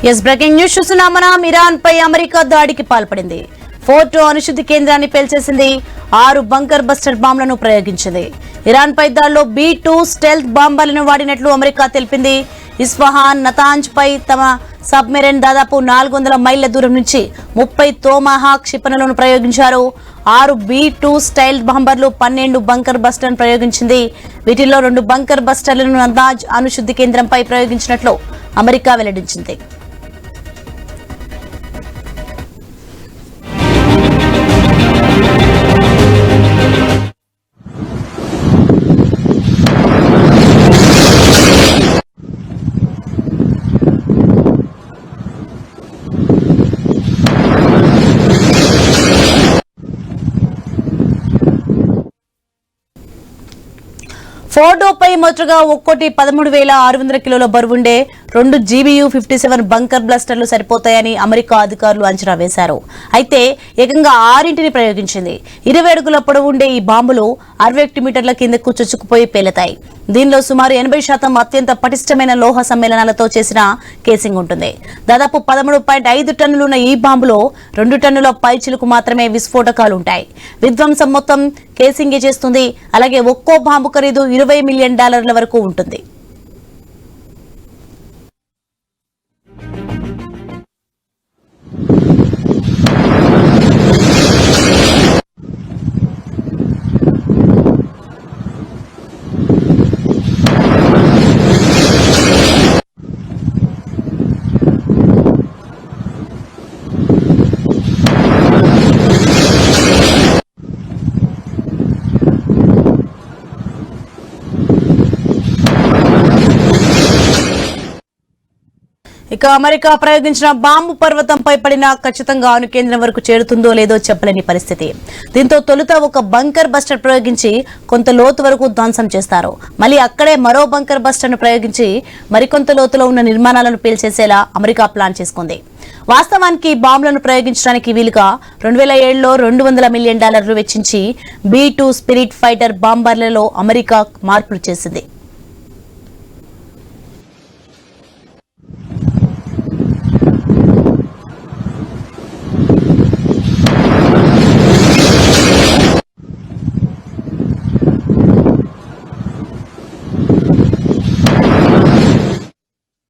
Yes breaking news చూస్తున్నాం మనం. Iran పై America దాడికి పాల్పడింది. ఫోర్టో అణుశుద్ధి కేంద్రాన్ని పేల్చేసింది. 6 బంకర్ బస్టర్ బాంబులను ప్రయోగించింది. ఇరాన్ పై దాడిలో B-2 స్టెల్త్ బాంబర్లను వాడినట్లు అమెరికా తెలిపింది. ఇస్ఫహాన్, నతాంజ్ పై తమ సబ్మెరైన్ దాదాపు 400 మైళ్ల దూరం నుంచి 30 తోమాహాక్ క్షిపణులను ప్రయోగించారు. 6 B-2 స్టైల్ బాంబర్లు, 12 బంకర్ బస్టర్లను ప్రయోగించింది. వీటిల్లో 2 బంకర్ బస్టర్లను నతాంజ్ అణుశుద్ధి కేంద్రంపై ప్రయోగించినట్లు అమెరికా వెల్లడించింది. ఫోర్డోపై మొదటగా ఒక్కోటి 13,600 కిలోల బరువుండే 2 GBU-57 బంకర్ బ్లాస్టర్లు సరిపోతాయని అమెరికా అధికారులు అంచనా వేశారు. అయితే ఏకంగా 6ని ప్రయోగించింది. 20 అడుగుల పొడవు ఉండే ఈ బాంబులు 60 మీటర్ల కిందకు చొచ్చుకుపోయి పేలతాయి. దీనిలో సుమారు 80% అత్యంత పటిష్టమైన లోహ సమ్మేళనాలతో చేసిన కేసింగ్ ఉంటుంది. దాదాపు 13.5 టన్నులున్న ఈ బాంబులో 2 టన్నుల పైచిలుకు మాత్రమే విస్ఫోటకాలుంటాయి. విధ్వంసం మొత్తం కేసింగే చేస్తుంది. అలాగే ఒక్కో బాంబు ఖరీదు $20 మిలియన్ వరకు ఉంటుంది. ఇక అమెరికా ప్రయోగించిన బాంబు పర్వతంపై పడినా ఖచ్చితంగా అణు కేంద్రం వరకు చేరుతుందో లేదో చెప్పలేని పరిస్థితి. దీంతో తొలుత ఒక బంకర్ బస్టర్ ప్రయోగించి కొంత లోతు వరకు ధ్వంసం చేస్తారు. మళ్ళీ అక్కడే మరో బంకర్ బస్టర్ ను ప్రయోగించి మరికొంత లోతులో ఉన్న నిర్మాణాలను పేల్చేసేలా అమెరికా ప్లాన్ చేసుకుంది. వాస్తవానికి బాంబులను ప్రయోగించడానికి వీలుగా 2007లో $200 మిలియన్ వెచ్చించి B-2 స్పిరిట్ ఫైటర్ బాంబర్లలో అమెరికా మార్పులు చేసింది.